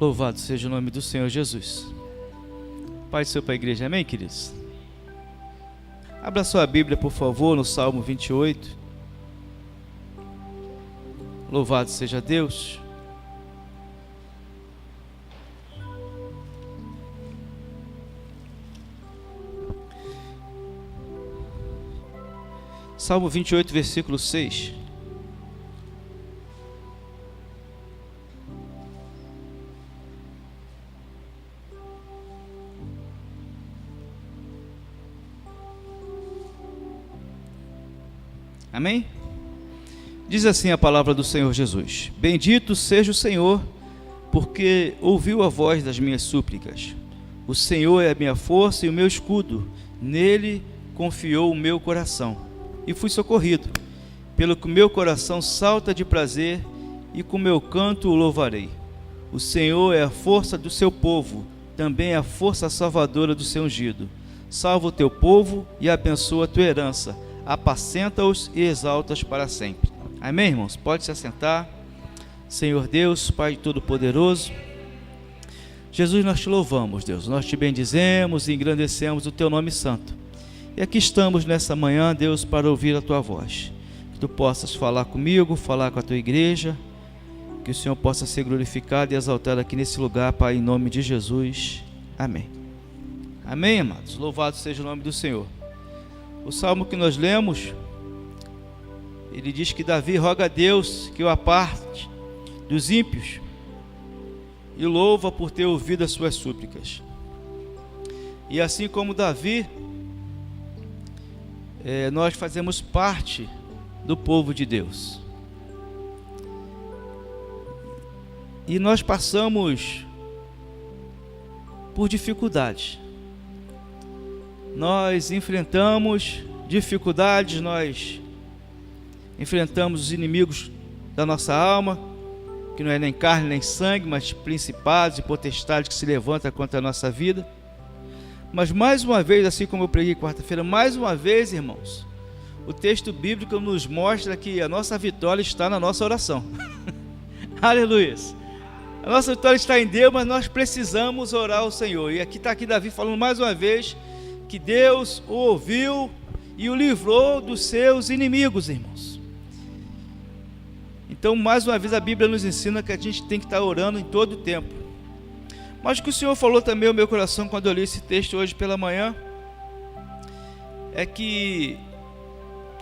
Louvado seja o nome do Senhor Jesus. Pai do Senhor para a igreja, amém, queridos? Abra sua Bíblia, por favor, no Salmo 28. Louvado seja Deus. Salmo 28, versículo 6. Amém? Diz assim a palavra do Senhor Jesus: Bendito seja o Senhor, porque ouviu a voz das minhas súplicas. O Senhor é a minha força e o meu escudo, nele confiou o meu coração, e fui socorrido. Pelo que o meu coração salta de prazer, e com meu canto o louvarei. O Senhor é a força do seu povo, também a força salvadora do seu ungido. Salva o teu povo e abençoa a tua herança. Apacenta-os e exalta-os para sempre. Amém, irmãos? Pode se assentar. Senhor Deus, Pai Todo-Poderoso, Jesus, nós te louvamos, Deus. Nós te bendizemos e engrandecemos o teu nome santo. E aqui estamos nessa manhã, Deus, para ouvir a tua voz. Que tu possas falar comigo, falar com a tua igreja. Que o Senhor possa ser glorificado e exaltado aqui nesse lugar, Pai, em nome de Jesus. Amém. Amém, amados? Louvado seja o nome do Senhor. O salmo que nós lemos, ele diz que Davi roga a Deus que o aparte dos ímpios e louva por ter ouvido as suas súplicas. E assim como Davi, nós fazemos parte do povo de Deus. E nós passamos por dificuldades. Nós enfrentamos dificuldades, nós enfrentamos os inimigos da nossa alma, que não é nem carne nem sangue, mas principados e potestades que se levantam contra a nossa vida. Mas mais uma vez, assim como eu preguei quarta-feira, mais uma vez, irmãos, o texto bíblico nos mostra que a nossa vitória está na nossa oração. Aleluia! A nossa vitória está em Deus, mas nós precisamos orar ao Senhor. E aqui está Davi falando mais uma vez que Deus o ouviu e o livrou dos seus inimigos, irmãos. Então, mais uma vez, a Bíblia nos ensina que a gente tem que estar orando em todo o tempo. Mas o que o Senhor falou também ao meu coração quando eu li esse texto hoje pela manhã, é que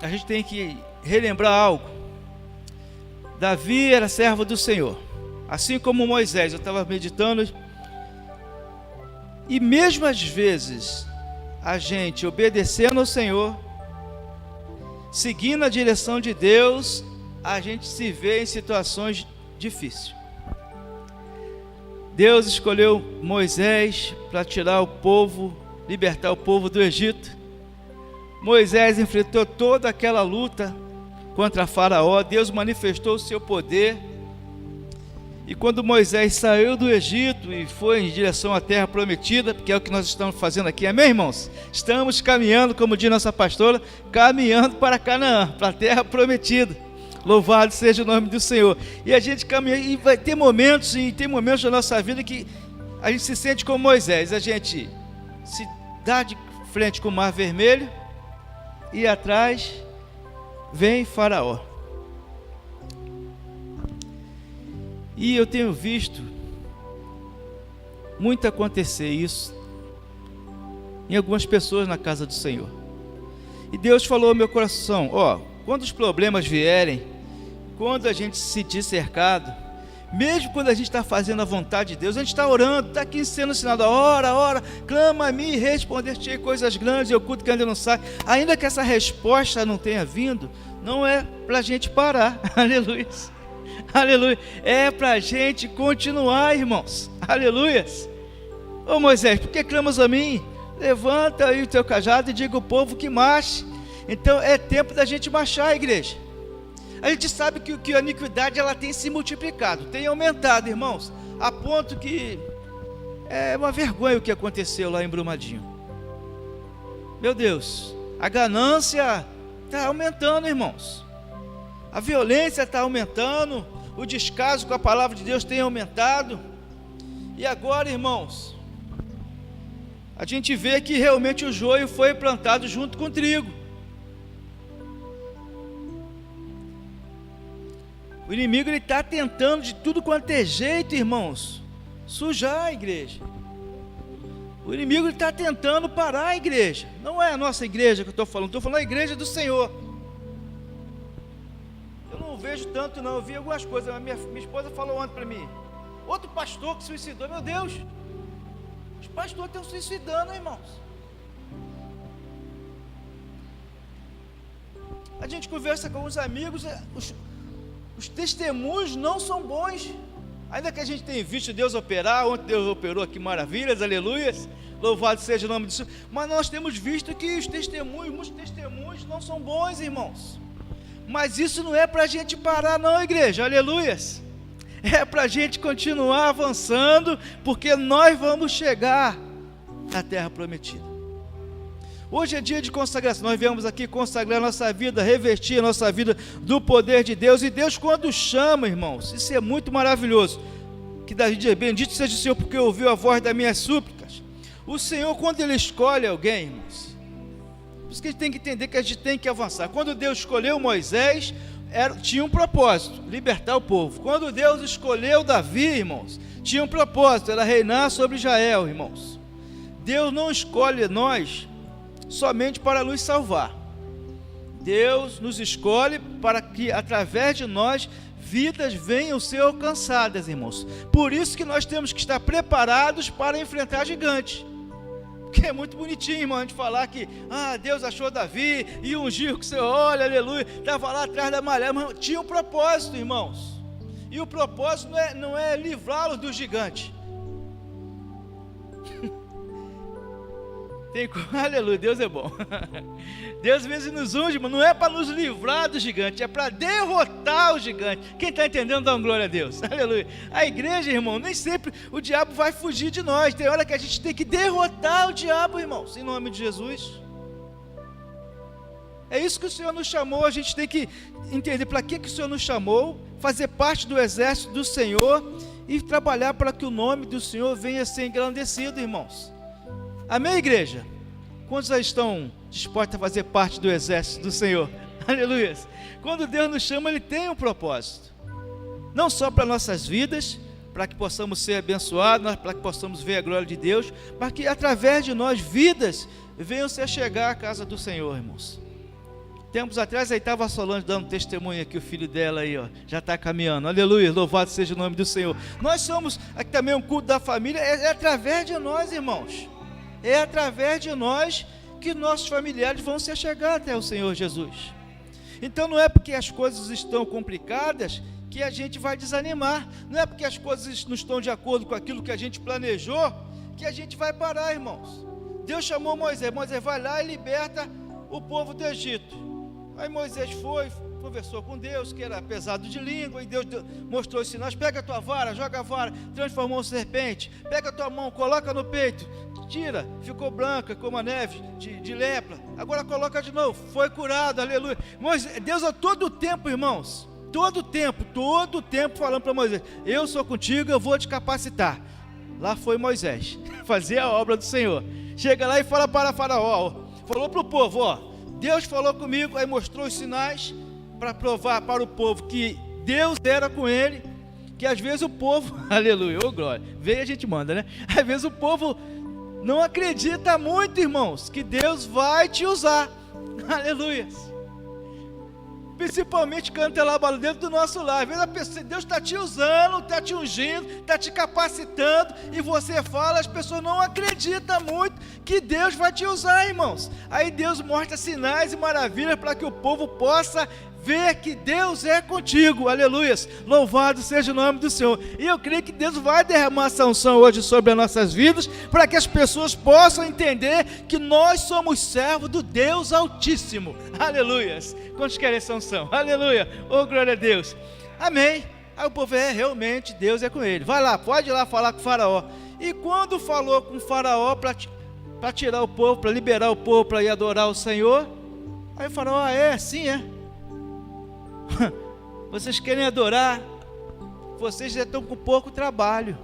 a gente tem que relembrar algo. Davi era servo do Senhor, assim como Moisés. Eu estava meditando, e mesmo às vezes a gente obedecendo ao Senhor, seguindo a direção de Deus, a gente se vê em situações difíceis. Deus escolheu Moisés para tirar o povo, libertar o povo do Egito. Moisés enfrentou toda aquela luta contra Faraó. Deus manifestou o seu poder. E quando Moisés saiu do Egito e foi em direção à terra prometida, porque é o que nós estamos fazendo aqui, amém, irmãos? Estamos caminhando, como diz nossa pastora, caminhando para Canaã, para a terra prometida. Louvado seja o nome do Senhor. E a gente caminha, e vai ter momentos, e tem momentos da nossa vida que a gente se sente como Moisés. A gente se dá de frente com o Mar Vermelho e atrás vem Faraó. E eu tenho visto muito acontecer isso em algumas pessoas na casa do Senhor. E Deus falou ao meu coração: quando os problemas vierem, quando a gente se sentir cercado, mesmo quando a gente está fazendo a vontade de Deus, a gente está orando, está aqui sendo ensinado, ora, clama a mim e responder-te coisas grandes, e oculto que ainda não sai. Ainda que essa resposta não tenha vindo, não é para a gente parar, aleluia. Aleluia, é para a gente continuar, irmãos, aleluia. Ô Moisés, por que clamas a mim? Levanta aí o teu cajado e diga ao povo que marche. Então é tempo da gente marchar, igreja. A gente sabe que a iniquidade ela tem se multiplicado, tem aumentado, irmãos, a ponto que é uma vergonha o que aconteceu lá em Brumadinho. Meu Deus, a ganância está aumentando, irmãos. A violência está aumentando, o descaso com a palavra de Deus tem aumentado. E agora, irmãos, a gente vê que realmente o joio foi plantado junto com o trigo. O inimigo está tentando de tudo quanto é jeito, irmãos, sujar a igreja. O inimigo está tentando parar a igreja. Não é a nossa igreja que eu estou falando da igreja do Senhor. Eu não vejo tanto não, eu vi algumas coisas. Minha esposa falou ontem para mim, outro pastor que se suicidou. Meu Deus, os pastores estão se suicidando, irmãos. A gente conversa com os amigos, os testemunhos não são bons. Ainda que a gente tenha visto Deus operar, ontem Deus operou aqui maravilhas, aleluias, louvado seja o nome de Jesus, mas nós temos visto que os testemunhos, muitos testemunhos não são bons, irmãos. Mas isso não é para a gente parar não, igreja, aleluias, é para a gente continuar avançando, porque nós vamos chegar na terra prometida. Hoje é dia de consagração, nós viemos aqui consagrar nossa vida, revestir a nossa vida do poder de Deus, e Deus quando chama, irmãos, isso é muito maravilhoso, que Davi diz, bendito seja o Senhor, porque ouviu a voz das minhas súplicas. O Senhor, quando Ele escolhe alguém, irmãos, por isso que a gente tem que entender que a gente tem que avançar. Quando Deus escolheu Moisés, tinha um propósito, libertar o povo. Quando Deus escolheu Davi, irmãos, tinha um propósito, era reinar sobre Israel, irmãos. Deus não escolhe nós somente para nos salvar. Deus nos escolhe para que através de nós vidas venham ser alcançadas, irmãos. Por isso que nós temos que estar preparados para enfrentar gigantes. Porque é muito bonitinho, irmão, a gente falar que Deus achou Davi e ungiu com seu olho, aleluia, estava lá atrás da malha, mas tinha um propósito, irmãos. E o propósito não é livrá-los do gigante. Aleluia, Deus é bom. Deus às vezes nos unge, mas não é para nos livrar do gigante, é para derrotar o gigante. Quem está entendendo, dá uma glória a Deus. Aleluia. A igreja, irmão, nem sempre o diabo vai fugir de nós. Tem hora que a gente tem que derrotar o diabo, irmãos, em nome de Jesus. É isso que o Senhor nos chamou. A gente tem que entender para que o Senhor nos chamou, fazer parte do exército do Senhor e trabalhar para que o nome do Senhor venha a ser engrandecido, irmãos. Amém, igreja? Quantos já estão dispostos a fazer parte do exército do Senhor? Aleluia. Quando Deus nos chama, Ele tem um propósito. Não só para nossas vidas, para que possamos ser abençoados, para que possamos ver a glória de Deus, mas que através de nós, vidas venham se chegar à casa do Senhor, irmãos. Tempos atrás, aí estava a Solange dando testemunho aqui, o filho dela aí, já está caminhando. Aleluia, louvado seja o nome do Senhor. Nós somos, aqui também um culto da família, é através de nós, irmãos. É através de nós que nossos familiares vão se chegar até o Senhor Jesus. Então não é porque as coisas estão complicadas que a gente vai desanimar. Não é porque as coisas não estão de acordo com aquilo que a gente planejou que a gente vai parar, irmãos. Deus chamou Moisés, vai lá e liberta o povo do Egito. Aí Moisés foi, conversou com Deus, que era pesado de língua, e Deus mostrou os sinais. Pega a tua vara, joga a vara, transformou em serpente. Pega a tua mão, coloca no peito, tira, ficou branca como a neve de lepra. Agora coloca de novo, foi curado, aleluia. Deus a todo tempo, irmãos, todo tempo falando para Moisés, eu sou contigo, eu vou te capacitar. Lá foi Moisés, fazer a obra do Senhor. Chega lá e fala para Faraó, falou para o povo, Deus falou comigo, aí mostrou os sinais, para provar para o povo que Deus era com ele, que às vezes o povo, aleluia, glória, veio a gente manda, né? Às vezes o povo não acredita muito, irmãos, que Deus vai te usar, aleluia. Principalmente cantelabalo dentro do nosso lar. Às vezes a pessoa, Deus está te usando, está te ungindo, está te capacitando, e você fala, as pessoas não acreditam muito que Deus vai te usar, irmãos. Aí Deus mostra sinais e maravilhas para que o povo possa ver que Deus é contigo, aleluias, louvado seja o nome do Senhor. E eu creio que Deus vai derramar essa unção hoje sobre as nossas vidas, para que as pessoas possam entender que nós somos servos do Deus Altíssimo, aleluias. Quantos querem essa unção? Aleluia, glória a Deus, amém. Aí o povo, realmente Deus é com ele, vai lá, pode ir lá falar com o Faraó. E quando falou com o Faraó para tirar o povo, para liberar o povo, para ir adorar o Senhor, aí o Faraó, sim, vocês querem adorar, vocês já estão com pouco trabalho.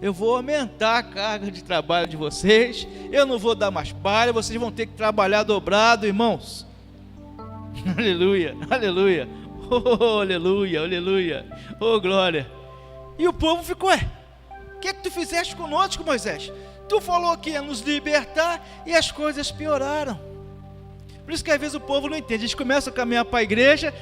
eu vou aumentar a carga de trabalho de vocês, eu não vou dar mais palha, vocês vão ter que trabalhar dobrado, irmãos. Aleluia, aleluia, oh, aleluia, aleluia, oh, glória. E o povo ficou, o que tu fizeste conosco, Moisés? Tu falou que ia nos libertar e as coisas pioraram. Por isso que às vezes o povo não entende. A gente começa a caminhar para a igreja,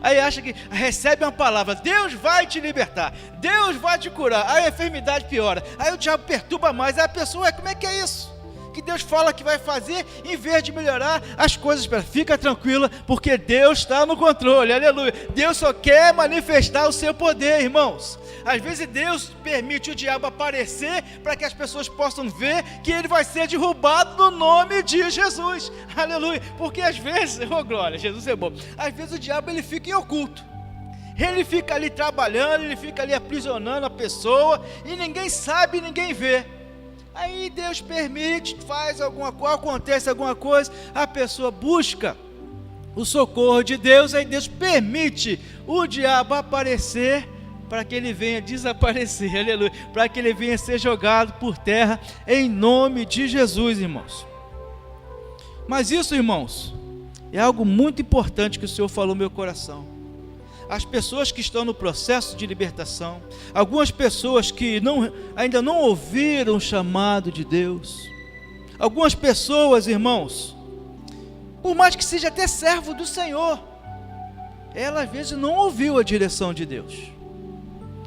aí acha que recebe uma palavra, Deus vai te libertar, Deus vai te curar, aí a enfermidade piora, aí o diabo perturba mais, aí a pessoa, como é que é isso? Que Deus fala que vai fazer, em vez de melhorar as coisas, fica tranquila, porque Deus está no controle, aleluia. Deus só quer manifestar o seu poder, irmãos. Às vezes Deus permite o diabo aparecer, para que as pessoas possam ver que ele vai ser derrubado no nome de Jesus, aleluia. Porque às vezes, oh glória, Jesus é bom, às vezes o diabo ele fica em oculto, ele fica ali trabalhando, ele fica ali aprisionando a pessoa, e ninguém sabe, ninguém vê. Aí Deus permite, faz alguma coisa, acontece alguma coisa, a pessoa busca o socorro de Deus, aí Deus permite o diabo aparecer, para que ele venha desaparecer, aleluia, para que ele venha ser jogado por terra, em nome de Jesus, irmãos. Mas isso, irmãos, é algo muito importante que o Senhor falou no meu coração. As pessoas que estão no processo de libertação, algumas pessoas que ainda não ouviram o chamado de Deus, algumas pessoas, irmãos, por mais que seja até servo do Senhor, ela às vezes não ouviu a direção de Deus.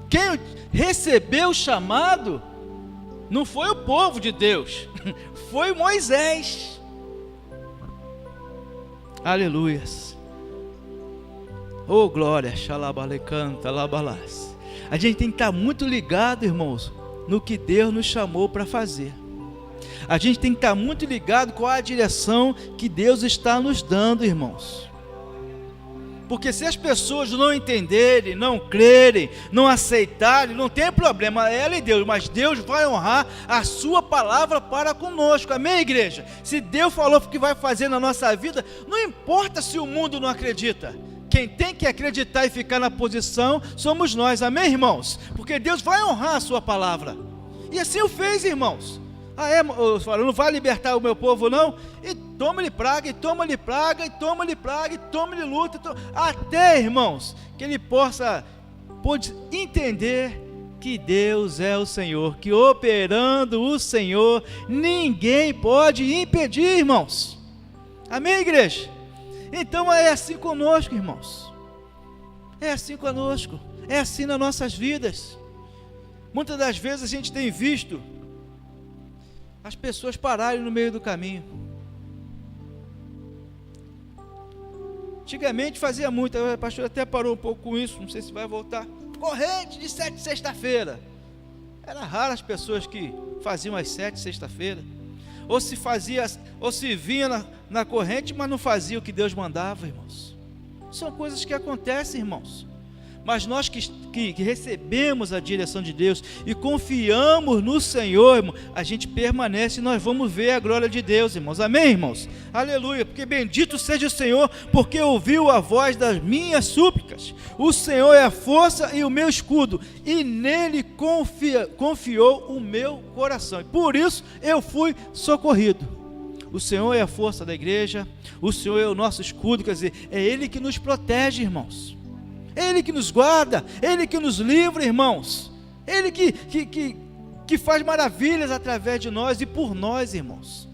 Quem recebeu o chamado não foi o povo de Deus, foi Moisés. Aleluias. Oh glória, xalabalecanta, labalás. A gente tem que estar muito ligado, irmãos, no que Deus nos chamou para fazer. A gente tem que estar muito ligado com a direção que Deus está nos dando, irmãos. Porque se as pessoas não entenderem, não crerem, não aceitarem, não tem problema, ela e Deus, mas Deus vai honrar a sua palavra para conosco, amém, igreja? Se Deus falou o que vai fazer na nossa vida, não importa se o mundo não acredita. Quem tem que acreditar e ficar na posição somos nós, amém, irmãos? Porque Deus vai honrar a sua palavra. E assim o fez, irmãos. Não vai libertar o meu povo não? E toma-lhe praga, e toma-lhe praga, e toma-lhe praga, e toma-lhe luta, até, irmãos, que ele possa entender que Deus é o Senhor, que operando o Senhor, ninguém pode impedir, irmãos. Amém, igreja? Então é assim conosco, irmãos. É assim conosco, é assim nas nossas vidas. Muitas das vezes a gente tem visto as pessoas pararem no meio do caminho. Antigamente fazia muito, o pastor até parou um pouco com isso, não sei se vai voltar. Corrente de 7 sexta-feira. Era raro as pessoas que faziam as 7 sexta-feira. Ou se vinha na corrente, mas não fazia o que Deus mandava, irmãos. São coisas que acontecem, irmãos. Mas nós que recebemos a direção de Deus e confiamos no Senhor, irmão, a gente permanece e nós vamos ver a glória de Deus, irmãos. Amém, irmãos? Aleluia, porque bendito seja o Senhor, porque ouviu a voz das minhas súplicas. O Senhor é a força e o meu escudo, e nele confiou o meu coração. E por isso eu fui socorrido. O Senhor é a força da igreja, o Senhor é o nosso escudo, quer dizer, é Ele que nos protege, irmãos. Ele que nos guarda, Ele que nos livra, irmãos. Ele que faz maravilhas através de nós e por nós, irmãos.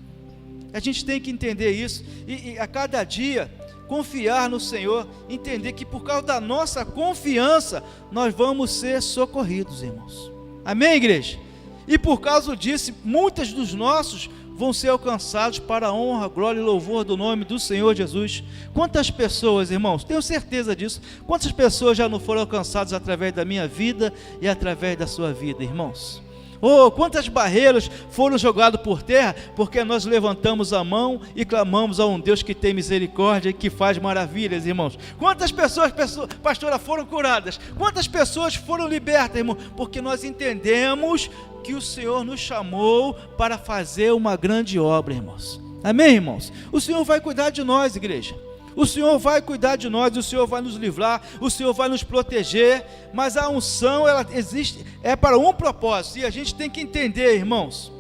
A gente tem que entender isso e a cada dia confiar no Senhor, entender que por causa da nossa confiança nós vamos ser socorridos, irmãos. Amém, igreja? E por causa disso, muitos dos nossos vão ser alcançados para a honra, glória e louvor do nome do Senhor Jesus. Quantas pessoas, irmãos, tenho certeza disso, quantas pessoas já não foram alcançadas através da minha vida e através da sua vida, irmãos? Oh, quantas barreiras foram jogadas por terra, porque nós levantamos a mão e clamamos a um Deus que tem misericórdia e que faz maravilhas, irmãos. Quantas pessoas, pastora, foram curadas? Quantas pessoas foram libertas, irmão? Porque nós entendemos que o Senhor nos chamou para fazer uma grande obra, irmãos. Amém, irmãos? O Senhor vai cuidar de nós, igreja. O Senhor vai cuidar de nós, o Senhor vai nos livrar, o Senhor vai nos proteger, mas a unção, ela existe, é para um propósito, e a gente tem que entender, irmãos,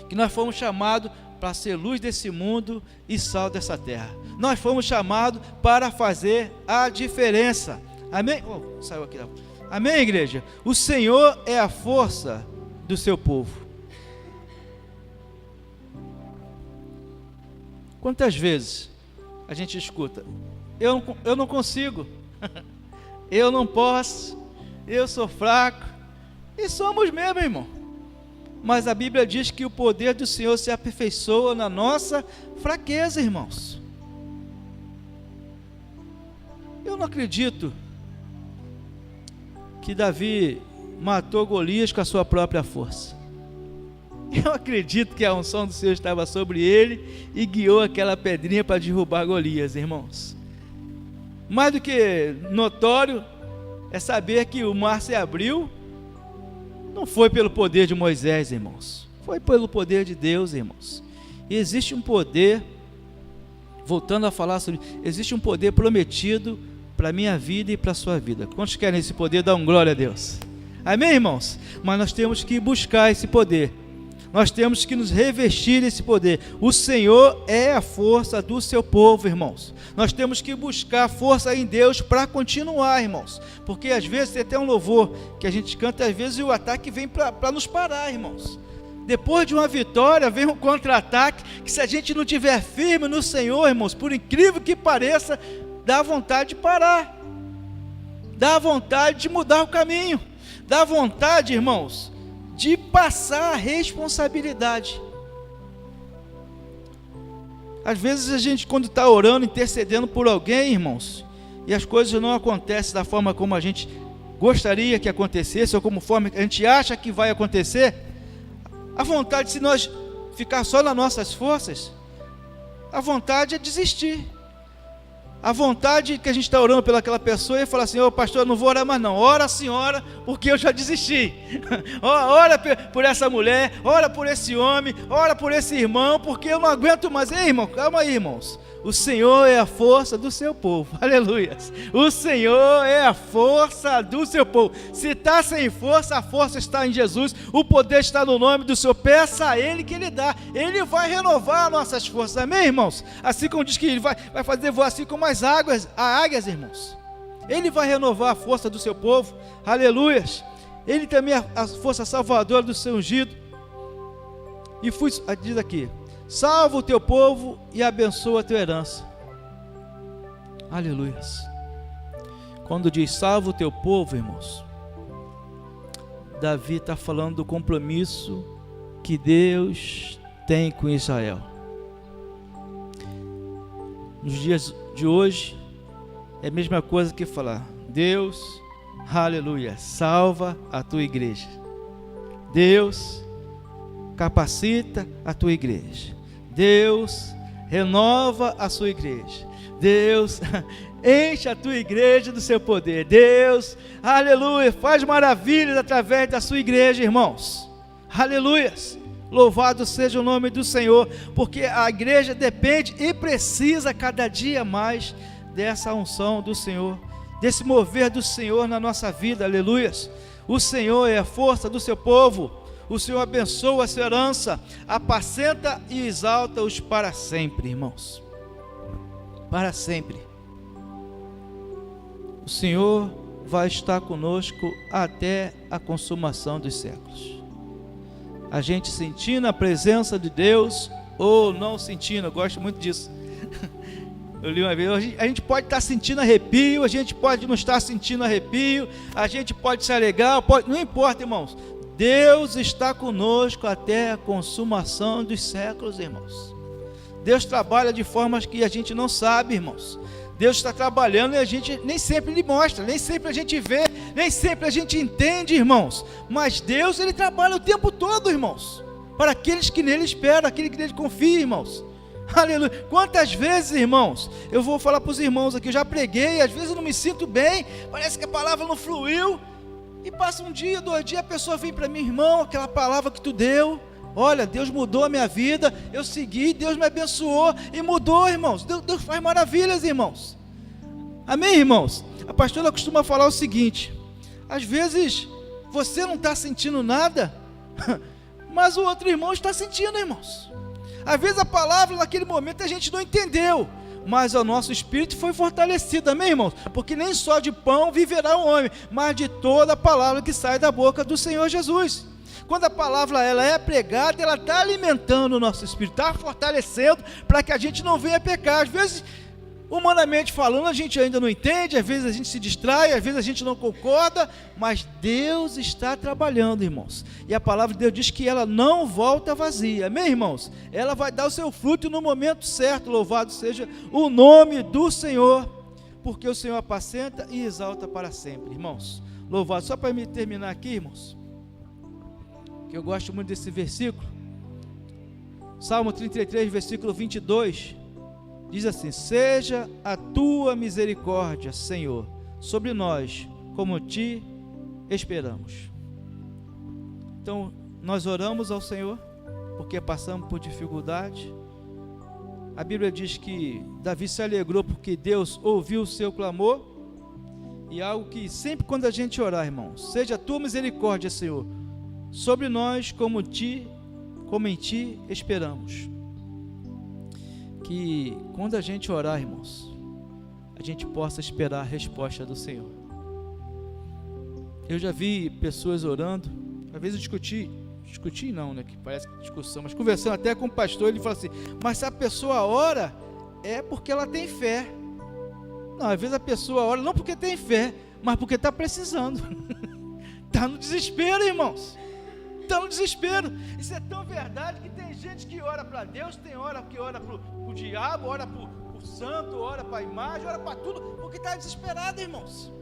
que nós fomos chamados para ser luz desse mundo e sal dessa terra. Nós fomos chamados para fazer a diferença. Amém? Oh, saiu aqui. Amém, igreja? O Senhor é a força do seu povo. Quantas vezes a gente escuta: eu não consigo, eu não posso, eu sou fraco, e somos mesmo, irmão. Mas a Bíblia diz que o poder do Senhor se aperfeiçoa na nossa fraqueza, irmãos. Eu não acredito que Davi matou Golias com a sua própria força. Eu acredito que a unção do Senhor estava sobre ele e guiou aquela pedrinha para derrubar Golias, irmãos. Mais do que notório é saber que o mar se abriu, não foi pelo poder de Moisés, irmãos, foi pelo poder de Deus, irmãos. E existe um poder, voltando a falar sobre, existe um poder prometido para a minha vida e para a sua vida. Quantos querem esse poder? Dá glória a Deus. Amém, irmãos? Mas nós temos que buscar esse poder. Nós temos que nos revestir desse poder. O Senhor é a força do seu povo, irmãos. Nós temos que buscar força em Deus para continuar, irmãos. Porque às vezes tem até um louvor que a gente canta, às vezes o ataque vem para nos parar, irmãos. Depois de uma vitória vem um contra-ataque, que se a gente não estiver firme no Senhor, irmãos, por incrível que pareça, dá vontade de parar. Dá vontade de mudar o caminho. Dá vontade, irmãos, de passar a responsabilidade. Às vezes a gente, quando está orando, intercedendo por alguém, irmãos, e as coisas não acontecem da forma como a gente gostaria que acontecesse, ou como forma que a gente acha que vai acontecer, a vontade, se nós ficar só nas nossas forças, a vontade é desistir. A vontade que a gente está orando pelaquela pessoa e falar assim: ô pastor, eu não vou orar mais não, ora a senhora, porque eu já desisti. Ora por essa mulher, ora por esse homem, ora por esse irmão, porque eu não aguento mais. Ei, irmão, calma aí, irmãos. O Senhor é a força do seu povo, aleluia. O Senhor é a força do seu povo. Se está sem força, a força está em Jesus, o poder está no nome do Senhor. Peça a Ele que Ele dá, Ele vai renovar nossas forças, amém, irmãos? Assim como diz que Ele vai fazer voar assim como as águias, irmãos. Ele vai renovar a força do seu povo, aleluia. Ele também é a força salvadora do seu ungido. E diz aqui: salva o teu povo e abençoa a tua herança. Aleluia. Quando diz salva o teu povo, irmãos, Davi está falando do compromisso que Deus tem com Israel. Nos dias de hoje, é a mesma coisa que falar: Deus, aleluia, salva a tua igreja. Deus, capacita a tua igreja. Deus, renova a sua igreja. Deus, enche a tua igreja do seu poder. Deus, aleluia, faz maravilhas através da sua igreja, irmãos. Aleluia. Louvado seja o nome do Senhor, porque a igreja depende e precisa cada dia mais dessa unção do Senhor, desse mover do Senhor na nossa vida. Aleluia. O Senhor é a força do seu povo. O Senhor abençoa a sua herança, apacenta e exalta-os para sempre, irmãos. Para sempre. O Senhor vai estar conosco até a consumação dos séculos. A gente sentindo a presença de Deus ou não sentindo, eu gosto muito disso. Eu li uma vez, a gente pode estar sentindo arrepio, a gente pode não estar sentindo arrepio, a gente pode se alegar, não importa, irmãos. Deus está conosco até a consumação dos séculos, irmãos. Deus trabalha de formas que a gente não sabe, irmãos. Deus está trabalhando e a gente nem sempre Ele mostra, nem sempre a gente vê, nem sempre a gente entende, irmãos. Mas Deus, Ele trabalha o tempo todo, irmãos, para aqueles que nele esperam, aqueles que nele confiam, irmãos. Aleluia. Quantas vezes, irmãos, eu vou falar para os irmãos aqui, eu já preguei, às vezes eu não me sinto bem, parece que a palavra não fluiu. E passa um dia, 2 dias, a pessoa vem para mim: irmão, aquela palavra que tu deu, Olha, Deus mudou a minha vida, eu segui, Deus me abençoou e mudou, irmãos. Deus faz maravilhas, irmãos. Amém, irmãos? A pastora costuma falar o seguinte: às vezes você não está sentindo nada, mas o outro irmão está sentindo, irmãos. Às vezes a palavra naquele momento a gente não entendeu, mas o nosso espírito foi fortalecido, amém, irmãos? Porque nem só de pão viverá o homem, mas de toda a palavra que sai da boca do Senhor Jesus. Quando a palavra ela é pregada, ela está alimentando o nosso espírito, está fortalecendo para que a gente não venha pecar. Às vezes, humanamente falando, a gente ainda não entende, às vezes a gente se distrai, às vezes a gente não concorda, mas Deus está trabalhando, irmãos. E a palavra de Deus diz que ela não volta vazia, amém, irmãos? Ela vai dar o seu fruto no momento certo. Louvado seja o nome do Senhor, porque o Senhor apacenta e exalta para sempre, irmãos. Louvado, só para me terminar aqui, irmãos, que eu gosto muito desse versículo, Salmo 33, versículo 22, diz assim: seja a tua misericórdia, Senhor, sobre nós, como te esperamos. Então, nós oramos ao Senhor, porque passamos por dificuldade. A Bíblia diz que Davi se alegrou porque Deus ouviu o seu clamor, e algo que sempre quando a gente orar, irmãos, seja a tua misericórdia, Senhor, sobre nós, como em ti esperamos. Que quando a gente orar, irmãos, a gente possa esperar a resposta do Senhor. Eu já vi pessoas orando, às vezes eu discuti não, né, que parece discussão, mas conversando até com o pastor, ele fala assim: mas se a pessoa ora, é porque ela tem fé. Não, às vezes a pessoa ora não porque tem fé, mas porque está precisando. Está no desespero, irmãos. Está no desespero. Isso é tão verdade que tem gente que ora para Deus, tem hora que ora para o diabo, ora para o santo, ora para a imagem, ora para tudo, porque está desesperado, irmãos.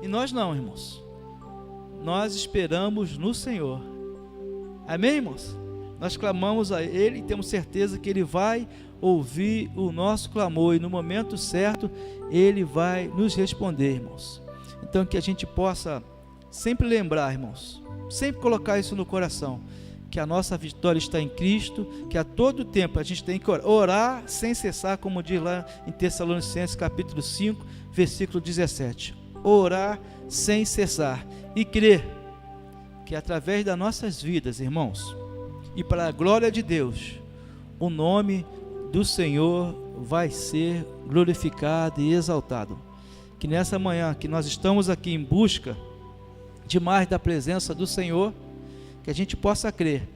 E nós não, irmãos. Nós esperamos no Senhor. Amém, irmãos? Nós clamamos a Ele e temos certeza que Ele vai ouvir o nosso clamor, e no momento certo Ele vai nos responder, irmãos. Então que a gente possa sempre lembrar, irmãos, sempre colocar isso no coração, que a nossa vitória está em Cristo, que a todo tempo a gente tem que orar sem cessar, como diz lá em Tessalonicenses capítulo 5, versículo 17, orar sem cessar, e crer que através das nossas vidas, irmãos, e para a glória de Deus, o nome do Senhor vai ser glorificado e exaltado. Que nessa manhã que nós estamos aqui em busca de mais da presença do Senhor, que a gente possa crer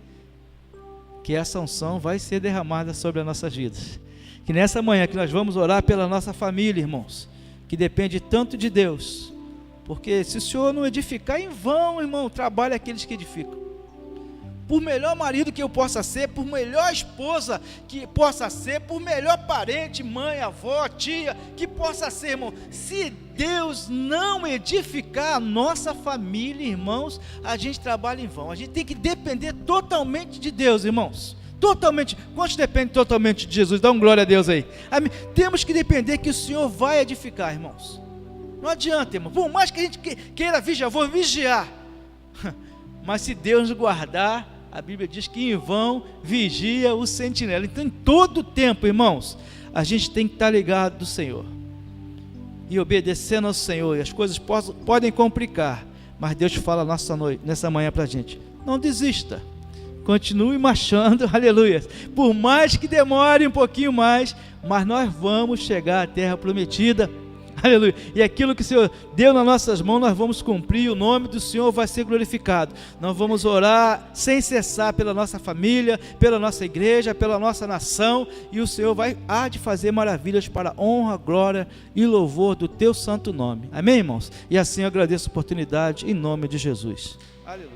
que essa unção vai ser derramada sobre as nossas vidas. Que nessa manhã que nós vamos orar pela nossa família, irmãos, que depende tanto de Deus, porque se o Senhor não edificar, em vão, irmão, trabalha aqueles que edificam. Por melhor marido que eu possa ser, por melhor esposa que possa ser, por melhor parente, mãe, avó, tia, que possa ser, irmão, se Deus não edificar a nossa família, irmãos, a gente trabalha em vão. A gente tem que depender totalmente de Deus, irmãos. Totalmente. Quantos dependem totalmente de Jesus? Dá um glória a Deus aí. Amém. Temos que depender que o Senhor vai edificar, irmãos. Não adianta, irmão. Por mais que a gente queira vigiar, vou vigiar. Mas se Deus nos guardar, a Bíblia diz que em vão vigia o sentinela. Então, em todo tempo, irmãos, a gente tem que estar ligado do Senhor e obedecendo ao Senhor. E as coisas podem complicar, mas Deus fala nessa manhã para a gente: não desista, continue marchando, aleluia. Por mais que demore um pouquinho mais, mas nós vamos chegar à terra prometida. Aleluia. E aquilo que o Senhor deu nas nossas mãos, nós vamos cumprir, o nome do Senhor vai ser glorificado. Nós vamos orar sem cessar pela nossa família, pela nossa igreja, pela nossa nação, e o Senhor há de fazer maravilhas para a honra, glória e louvor do teu santo nome. Amém, irmãos? E assim eu agradeço a oportunidade em nome de Jesus. Aleluia.